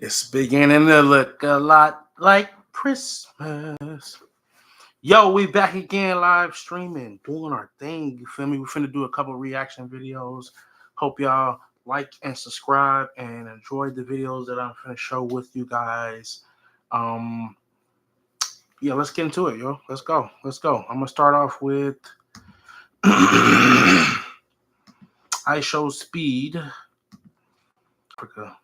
It's beginning to look a lot like Christmas. Yo, we back again live streaming, doing our thing. You feel me? We're finna do a couple reaction videos. Hope y'all like and subscribe and enjoy the videos that I'm finna show with you guys. Um, yeah, let's get into it, yo. Let's go. Let's go. I'm gonna start off with IShowSpeed Africa.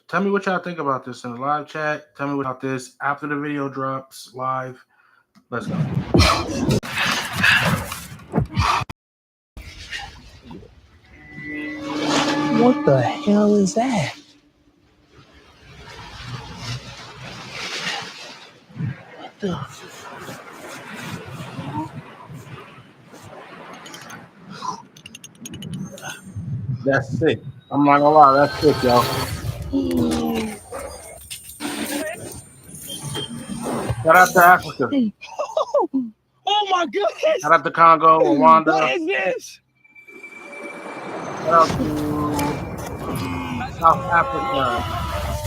Tell me what y'all think about this in the live chat. Tell me about this after the video drops live. Let's go. What the hell is that? What the? That's sick. I'm not gonna lie, that's sick, y'all. Shout out to Africa. Oh my goodness! Shout out to Congo, Rwanda. What is this? Shout out to South Africa,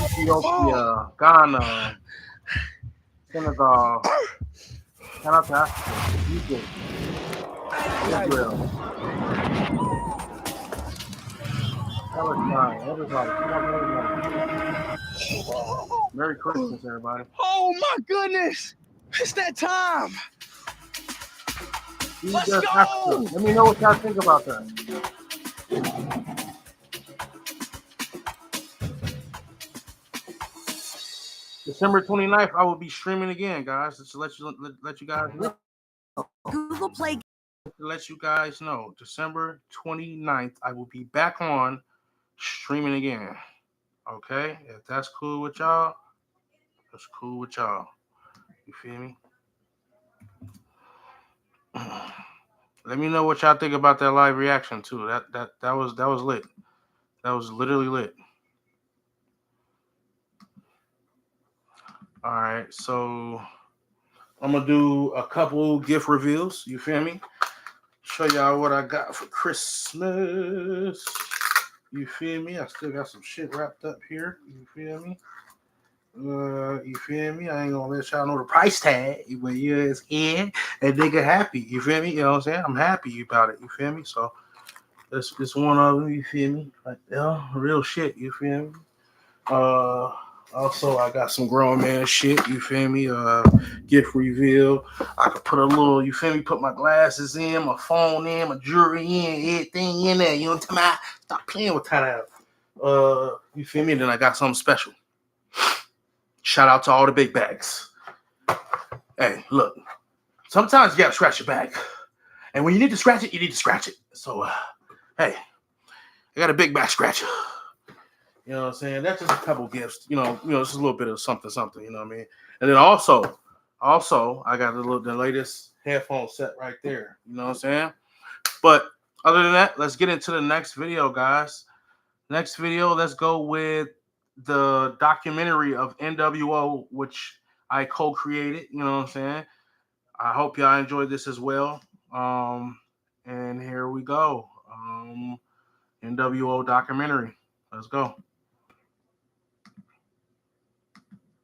Ethiopia, Ghana, Senegal. Shout out to Africa, Egypt, Israel, Palestine, everybody. Come on, everybody. Merry Christmas, everybody. Oh my goodness! It's that time! Let's go! Africa. Let me know what y'all think about that. December 29th, I will be streaming again, guys. Just to let you guys know. Google Play. To let you guys know, December 29th, I will be back on streaming again. Okay? If that's cool with y'all, that's cool with y'all. You feel me? Let me know what y'all think about that live reaction too. That was lit. That was literally lit. All right, so I'm gonna do a couple gift reveals. You feel me? Show y'all what I got for Christmas. You feel me? I still got some shit wrapped up here. You feel me? You feel me? I ain't gonna let y'all know the price tag. When you're in, that nigga happy. You feel me? You know what I'm saying? I'm happy about it. You feel me? So this one of them. You feel me? Like real shit. You feel me? Also, I got some grown man shit, you feel me? Gift reveal. I could put a little, you feel me? Put my glasses in, my phone in, my jewelry in, everything in there. You know what I'm talking about? Stop playing with that. You feel me? Then I got something special. Shout out to all the big bags. Hey, look. Sometimes you gotta scratch your bag. And when you need to scratch it, you need to scratch it. So, hey, I got a big bag scratcher. You know what I'm saying? That's just a couple gifts. You know, just a little bit of something. You know what I mean? And then also, I got the latest headphone set right there. You know what I'm saying? But other than that, let's get into the next video, guys. Next video, let's go with the documentary of NWO, which I co-created. You know what I'm saying? I hope y'all enjoyed this as well. And here we go. NWO documentary. Let's go.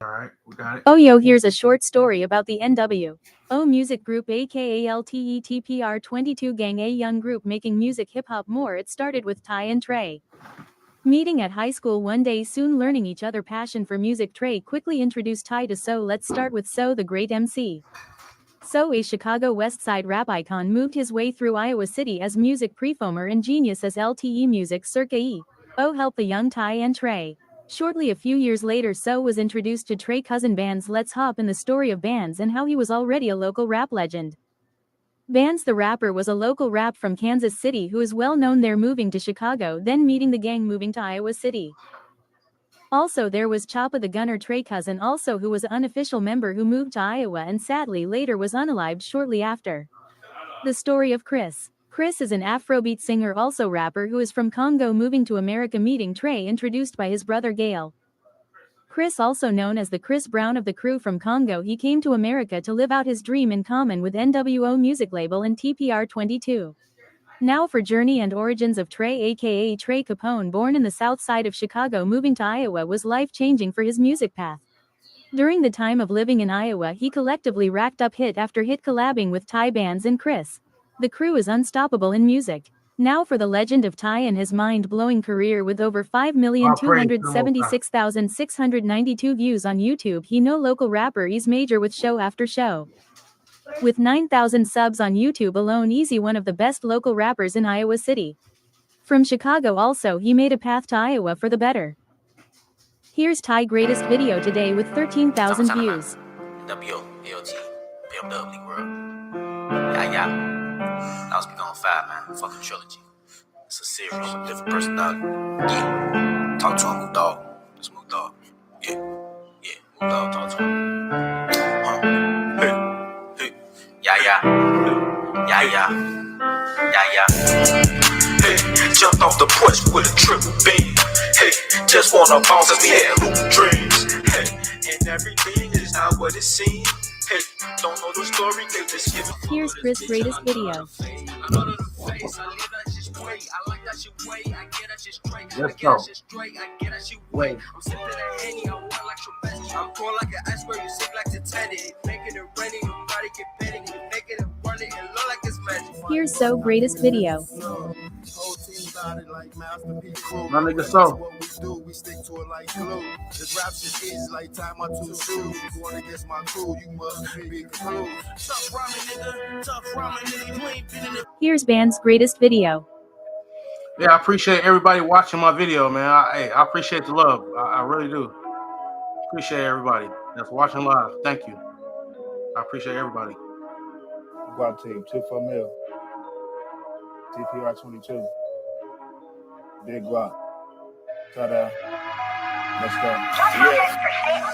All right, we got it. Oh yo, here's a short story about the NWO music group aka LTETPR 22 Gang, a young group making music hip-hop more. It started with Ty and Trey meeting at high school one day, soon learning each other passion for music. Trey quickly introduced Ty to So. Let's start with So, the great MC. So, a Chicago West Side rap icon, moved his way through Iowa City as music performer and genius as LTE Music circa E.O. helped the young Ty and Trey. Shortly a few years later, So was introduced to Trey cousin Bands. Let's hop in the story of Bands and how he was already a local rap legend. Bands the rapper was a local rap from Kansas City who is well known there, moving to Chicago, then meeting the gang, moving to Iowa City. Also there was Choppa the Gunner, Trey cousin also, who was an unofficial member who moved to Iowa and sadly later was unalived shortly after. The story of Chris. Chris is an Afrobeat singer, also rapper, who is from Congo, moving to America, meeting Trey, introduced by his brother Gail. Chris, also known as the Chris Brown of the crew, from Congo, he came to America to live out his dream in common with NWO music label and TPR 22. Now for journey and origins of Trey aka Trey Capone, born in the south side of Chicago, moving to Iowa was life-changing for his music path. During the time of living in Iowa, he collectively racked up hit after hit, collabing with Ty bands and Chris. The crew is unstoppable in music. Now for the legend of Ty and his mind-blowing career. With over All praise to the Most High. 5,276,692 views on YouTube, he no local rapper is major with show after show. With 9,000 subs on YouTube alone, easy one of the best local rappers in Iowa City. From Chicago also, he made a path to Iowa for the better. Here's Ty greatest video today with 13,000 views. WLT, PMW, bro. Yeah. I was on 5, man. Fucking trilogy. It's a series, a different personality. Yeah. Talk to him, Mook Dog. It's Mook Dog. Yeah. Mook Dog, talk to him. Hey. Yeah. Hey, jumped off the porch with a triple beam. Hey, just wanna bounce as we had hoop dreams. Hey, and everything is not what it seems. Hey, don't know the story, they just give it. Here's Chris' greatest video. Let's go. Wait. I'm sipping a Henny, I want like Trubisky. I'm cold like an iceberg, you sick like Titanic. Making it rainy, nobody get petty. You making it run it, look like it's magic. Here's So greatest video. My nigga So. We stick to it like glue. This rap shit is like tie my two shoes. You going against my crew, you must be cool. Tough ramen, nigga, you ain't been in it. Here's Band's greatest video. Yeah, I appreciate everybody watching my video, man. I appreciate the love. I really do. Appreciate everybody that's watching live. Thank you. I appreciate everybody. Guap team, 2-4 mil. TPR 22. Big Guap. Ta-da. Let's go. Yeah.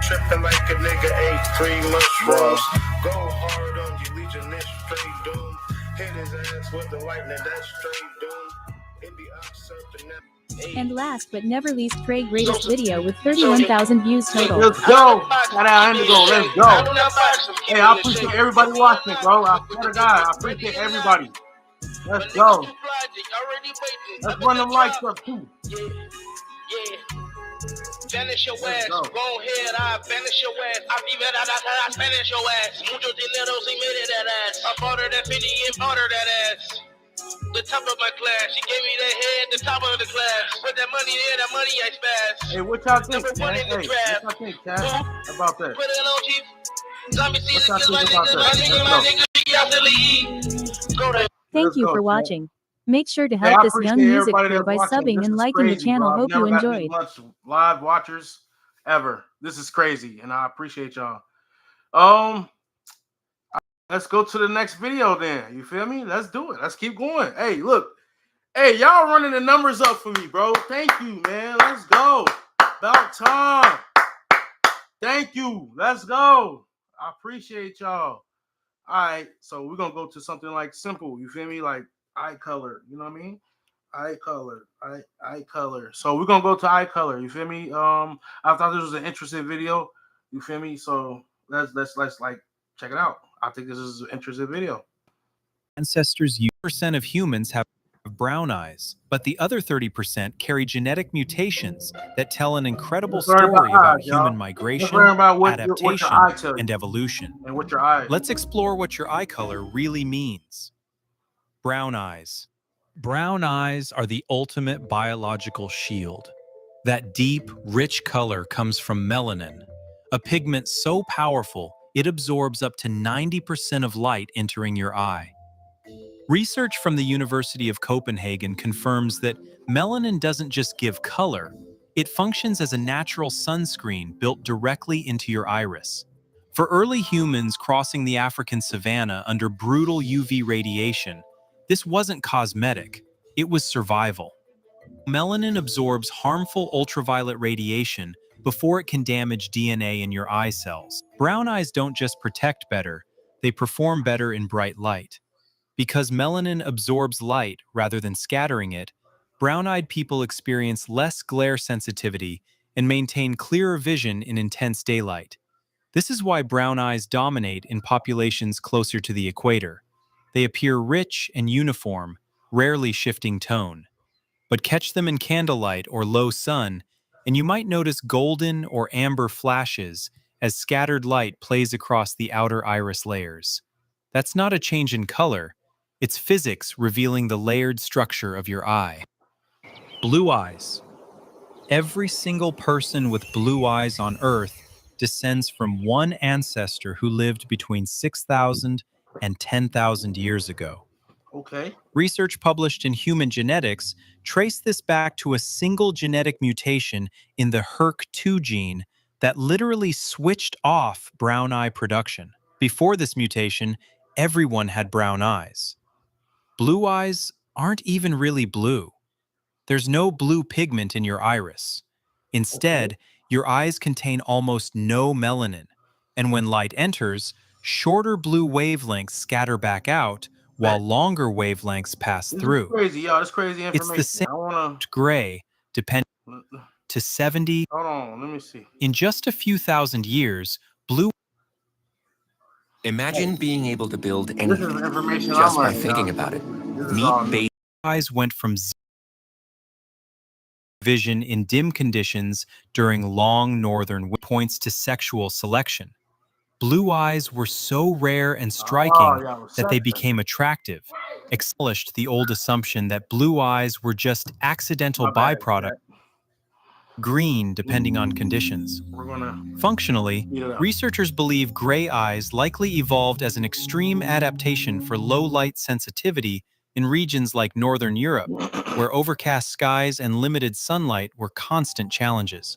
Tripping like a nigga ate 3 mushrooms. Go hard on you, Legion, this straight doom. Hit his ass with the lightning, that's straight doom. In the ox surfing that. And last but never least, Trey greatest video with 31,000 views total. Let's go. Shout out Indigo. Let's go. Hey, I appreciate everybody watching, bro. I swear to God, I appreciate everybody. Let's go. Let's run them lights up too. Yeah. Vanish your ass. Go ahead, I vanish your ass. I Spanish your ass. Muchos dineros y made that ass. I bought her that 50 and bought her that ass. The top of my class. She gave me that head, the top of the class. Put that money there, that money I spaz. Hey, what y'all think, Number one man? in the Hey, draft. what y'all think, Chad? About that? Put it on, Chief. Zombie season, What y'all my think about nigga, that? my nigga, be out the league. Go to Thank Let's you go, for Chad. watching. Make sure to Hey, help I this young appreciate music everybody crew that's by watching. subbing This and is liking the crazy, channel. bro. I've Hope you never got enjoyed. this much live watchers ever. This is crazy, and I appreciate y'all. Let's go to the next video then. You feel me? Let's do it. Let's keep going. Hey, look. Hey, y'all running the numbers up for me, bro. Thank you, man. Let's go. About time. Thank you. Let's go. I appreciate y'all. All right, so we're gonna go to something like simple. You feel me? Like eye color. You know what I mean? Eye color. Eye color. So we're gonna go to eye color. You feel me? I thought this was an interesting video. You feel me? So let's like check it out. I think this is an interesting video. Ancestors, 30% of humans have brown eyes, but the other 30% carry genetic mutations that tell an incredible Let's learn about story about eyes, y'all. human Let's migration, learn about what your adaptation, eye tells you and evolution. and what your eye. Let's explore what your eye color really means. Brown eyes. Brown eyes are the ultimate biological shield. That deep, rich color comes from melanin, a pigment so powerful it absorbs up to 90% of light entering your eye. Research from the University of Copenhagen confirms that melanin doesn't just give color, it functions as a natural sunscreen built directly into your iris. For early humans crossing the African savanna under brutal UV radiation, this wasn't cosmetic, it was survival. Melanin absorbs harmful ultraviolet radiation before it can damage DNA in your eye cells. Brown eyes don't just protect better, they perform better in bright light. Because melanin absorbs light rather than scattering it, brown-eyed people experience less glare sensitivity and maintain clearer vision in intense daylight. This is why brown eyes dominate in populations closer to the equator. They appear rich and uniform, rarely shifting tone. But catch them in candlelight or low sun, and you might notice golden or amber flashes as scattered light plays across the outer iris layers. That's not a change in color, it's physics revealing the layered structure of your eye. Blue eyes. Every single person with blue eyes on Earth descends from one ancestor who lived between 6,000 and 10,000 years ago. Okay. Research published in Human Genetics traced this back to a single genetic mutation in the HERK2 gene that literally switched off brown eye production. Before this mutation, everyone had brown eyes. Blue eyes aren't even really blue. There's no blue pigment in your iris. Okay. Instead, your eyes contain almost no melanin, and when light enters, shorter blue wavelengths scatter back out while Bet. longer wavelengths pass This is through. crazy, y'all. This crazy It's the information. same I wanna gray, depending to 70. hold on. Let me see. In just a few thousand years, blue Imagine being able to build This is anything information I'm just by learning, thinking y'all. about it. This is Meet all new. eyes went from vision in dim conditions during long northern points to sexual selection. Blue eyes were so rare and striking Y'all was that they sexing. became attractive, established the old assumption that blue eyes were just accidental My bad, byproduct, Jack. green depending on conditions. We're gonna Functionally, eat it up. researchers believe gray eyes likely evolved as an extreme adaptation for low light sensitivity in regions like Northern Europe, where overcast skies and limited sunlight were constant challenges.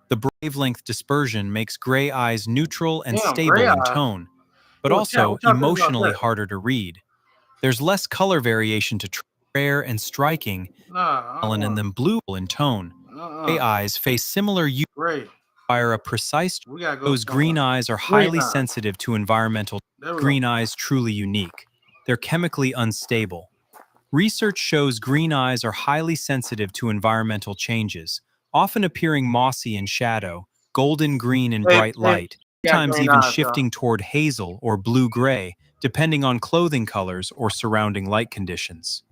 The wavelength dispersion makes gray eyes neutral and Damn, gray stable in eye. tone, but Yo, chat, also what y'all think about emotionally that? harder to read. There's less color variation to rare and striking, Nah, I don't melanin want than blue in tone. Gray eyes face similar use gray. require a precise. We gotta go Those green somewhere. eyes are Green highly eye. sensitive to environmental. There we go. Green eyes truly unique. They're chemically unstable. Research shows green eyes are highly sensitive to environmental changes, often appearing mossy in shadow, golden green in bright light, got sometimes green even eyes, y'all. shifting toward hazel or blue-gray, depending on clothing colors or surrounding light conditions.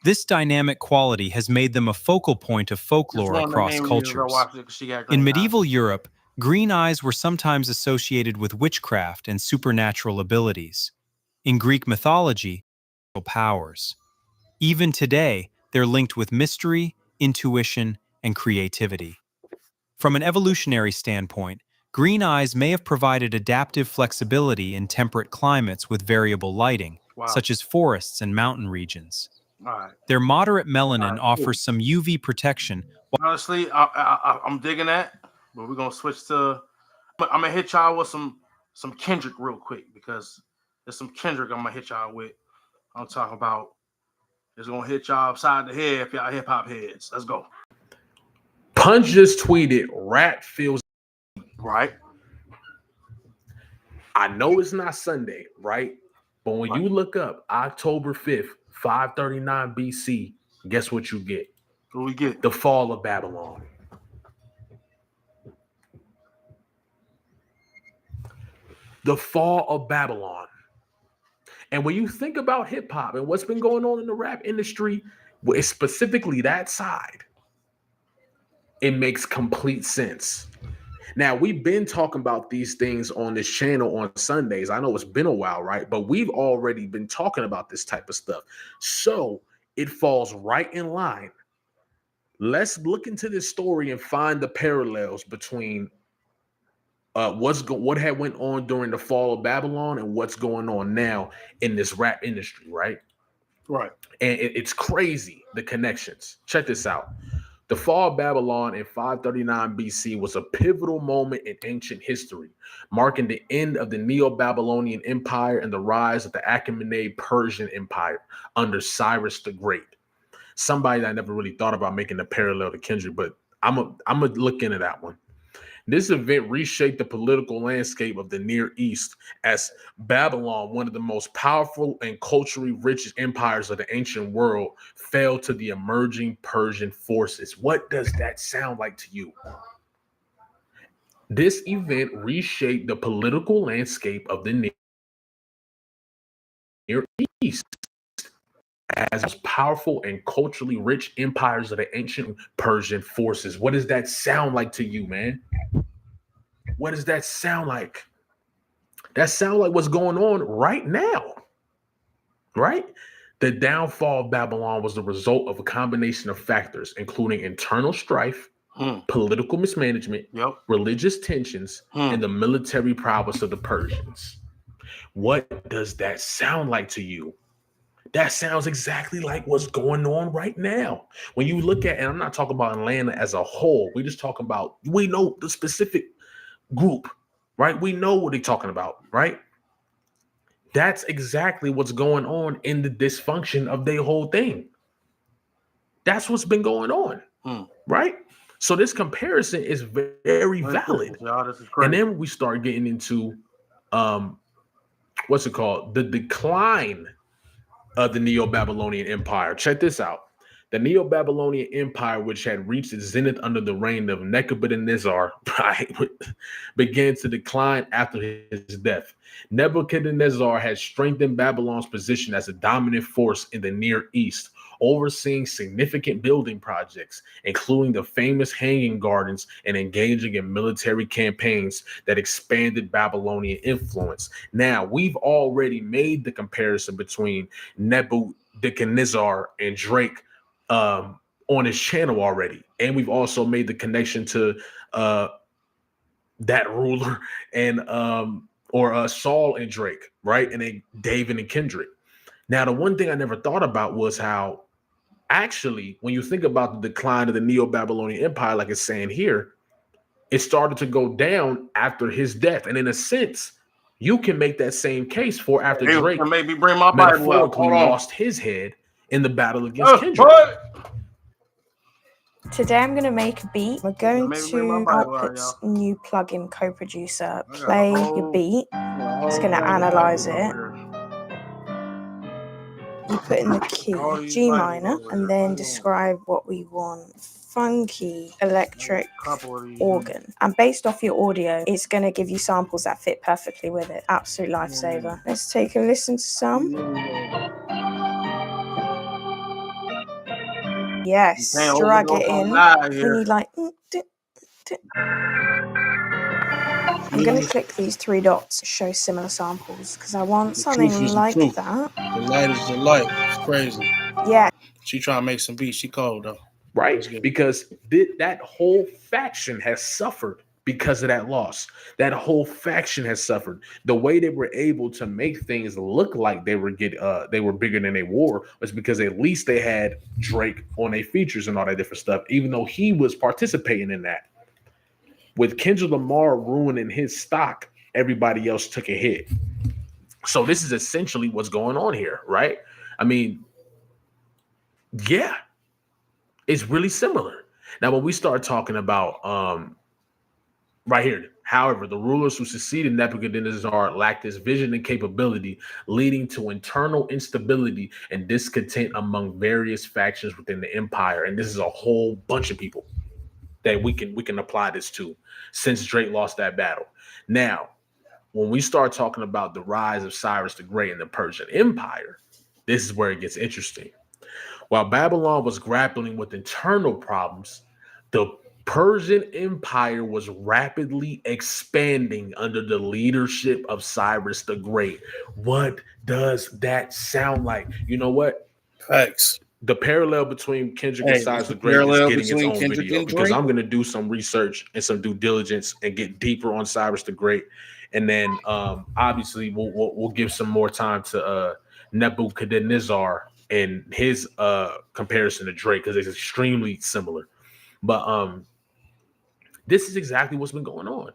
This dynamic quality has made them a focal point of Just folklore one of the across main reasons I cultures. watched it because she got green In eyes. medieval Europe, green eyes were sometimes associated with witchcraft and supernatural abilities. In Greek mythology, powers. Even today, they're linked with mystery, intuition, and creativity. From an evolutionary standpoint, green eyes may have provided adaptive flexibility in temperate climates with variable lighting, Wow. such as forests and mountain regions. All right. Their moderate melanin Alright, cool. offers some UV protection. Honestly, I'm digging that, but we're gonna switch to. I'm gonna hit y'all with some Kendrick real quick because there's some Kendrick I'm gonna hit y'all with. I'm talking about. It's gonna hit y'all upside the head if y'all hip hop heads. Let's go. Punch just tweeted, "Rap feels Right. I know it's not Sunday, right? But when you look up October 5th, 539 BC, guess what you get? What we get? The fall of Babylon. The fall of Babylon. And when you think about hip hop and what's been going on in the rap industry, specifically that side, it makes complete sense. Now, we've been talking about these things on this channel on Sundays. I know it's been a while, right? But we've already been talking about this type of stuff. So it falls right in line. Let's look into this story and find the parallels between what had went on during the fall of Babylon and what's going on now in this rap industry, right? Right. And it's crazy, the connections. Check this out. The fall of Babylon in 539 BC was a pivotal moment in ancient history, marking the end of the Neo-Babylonian Empire and the rise of the Achaemenid Persian Empire under Cyrus the Great. Somebody that I never really thought about making a parallel to Kendrick, but I'm gonna look into that one. This event reshaped the political landscape of the Near East as Babylon, one of the most powerful and culturally rich empires of the ancient world, fell to the emerging Persian forces. What does that sound like to you? This event reshaped the political landscape of the Near East as most powerful and culturally rich empires of the ancient Persian forces. What does that sound like to you, man? What does that sound like? That sounds like what's going on right now, right? The downfall of Babylon was the result of a combination of factors, including internal strife, political mismanagement, religious tensions, and the military prowess of the Persians. What does that sound like to you? That sounds exactly like what's going on right now. When you look at, and I'm not talking about Atlanta as a whole, we're just talking about, we know the specific group, right? We know what they're talking about, right? That's exactly what's going on in the dysfunction of their whole thing. That's what's been going on, right? So this comparison is very valid. And then we start getting into what's it called? The decline of the Neo-Babylonian Empire. Check this out. The Neo-Babylonian Empire, which had reached its zenith under the reign of Nebuchadnezzar, right, began to decline after his death. Nebuchadnezzar had strengthened Babylon's position as a dominant force in the Near East, overseeing significant building projects, including the famous Hanging Gardens, and engaging in military campaigns that expanded Babylonian influence. Now, we've already made the comparison between Nebuchadnezzar and Drake on his channel already, and we've also made the connection to that ruler and Saul and Drake, right? And then David and Kendrick. Now, the one thing I never thought about was how actually, when you think about the decline of the Neo-Babylonian Empire, like it's saying here, it started to go down after his death. And in a sense, you can make that same case for after Drake maybe bring my metaphorically lost his head in the battle against Kendrick. Today I'm going to make a beat. We're going to output new plugin co-producer, play your beat. It's going to analyze it. You put in the key G minor and then describe what we want. Funky electric organ. And based off your audio, it's going to give you samples that fit perfectly with it. Absolute lifesaver. Let's take a listen to some. Yes, drag it in. We need like... I'm going to click these three dots to show similar samples because I want something like that. The light is the light. It's crazy. Yeah. She trying to make some beats. She cold though. Right? Because that whole faction has suffered because of that loss. That whole faction has suffered. The way they were able to make things look like they were bigger than they were was because at least they had Drake on their features and all that different stuff, even though he was participating in that. With Kendrick Lamar ruining his stock, everybody else took a hit. So this is essentially what's going on here, right? I mean, yeah, it's really similar. Now, when we start talking about right here, however, the rulers who succeeded Nebuchadnezzar lacked this vision and capability, leading to internal instability and discontent among various factions within the empire. And this is a whole bunch of people that we can apply this to since Drake lost that battle. Now, when we start talking about the rise of Cyrus the Great and the Persian Empire, this is where it gets interesting. While Babylon was grappling with internal problems, the Persian Empire was rapidly expanding under the leadership of Cyrus the Great. What does that sound like? You know what? Facts. The parallel between Kendrick and Cyrus the Great is getting its own video because I'm going to do some research and some due diligence and get deeper on Cyrus the Great. And then obviously we'll give some more time to Nebuchadnezzar and his comparison to Drake because it's extremely similar. But this is exactly what's been going on.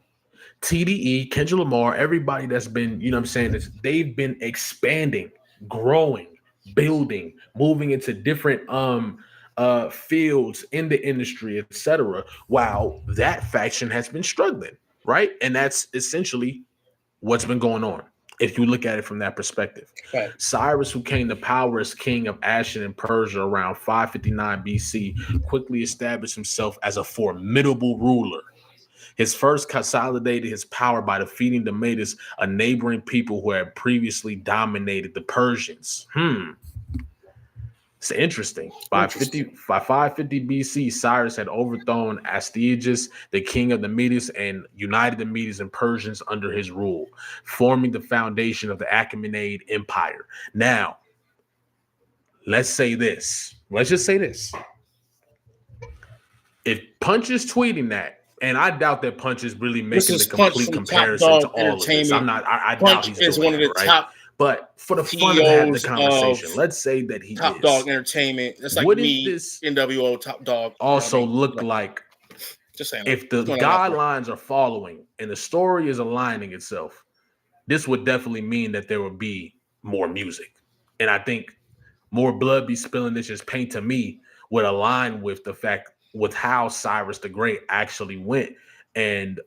TDE, Kendrick Lamar, everybody that's been, you know what I'm saying, they've been expanding, growing, building, moving into different fields in the industry, etc. While that faction has been struggling, right? And that's essentially what's been going on if you look at it from that perspective. Right. Cyrus, who came to power as king of Ashan and Persia around 559 BC, quickly established himself as a formidable ruler. His first consolidated his power by defeating the Medes, a neighboring people who had previously dominated the Persians. It's interesting. By 550 BC, Cyrus had overthrown Astyages, the king of the Medes, and united the Medes and Persians under his rule, forming the foundation of the Achaemenid Empire. Now, let's say this. Let's just say this. If Punch is tweeting that, and I doubt that Punch is really making the complete comparison to all of this. I doubt he's doing one of the top. But for the fun of having the conversation, let's say that he Top is. Dog Entertainment. That's like me, this NWO Top Dog. Also look like, just saying, if the guidelines are following and the story is aligning itself, this would definitely mean that there would be more music. And I think more blood be spilling, this just paint to me would align with the fact with how Cyrus the Great actually went and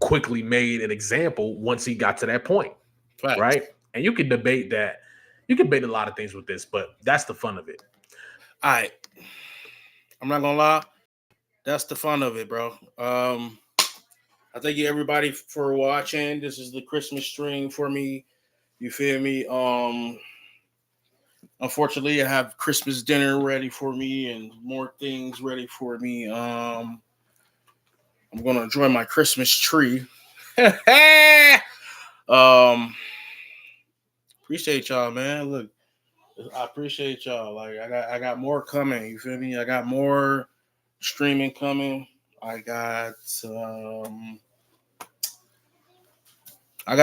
quickly made an example once he got to that point. Facts. Right? And you can debate that. You can debate a lot of things with this, but that's the fun of it. All right. I'm not gonna lie. That's the fun of it, bro. I thank you everybody for watching. This is the Christmas stream for me. You feel me? Unfortunately, I have Christmas dinner ready for me and more things ready for me. I'm gonna enjoy my Christmas tree. Appreciate y'all, man. Look, I appreciate y'all. Like I got more coming. You feel me? I got more streaming coming. I got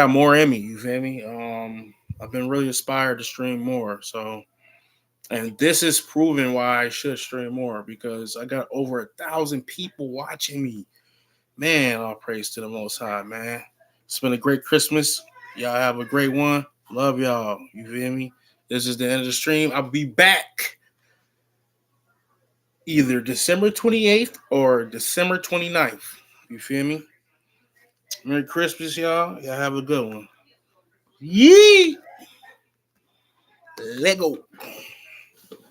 more in me. You feel me? I've been really inspired to stream more. So, and this is proving why I should stream more, because I got over 1,000 people watching me. Man, all praise to the Most High, man. It's been a great Christmas. Y'all have a great one. Love y'all. You feel me? This is the end of the stream. I'll be back either December 28th or December 29th. You feel me? Merry Christmas, y'all. Y'all have a good one. Yee! Lego.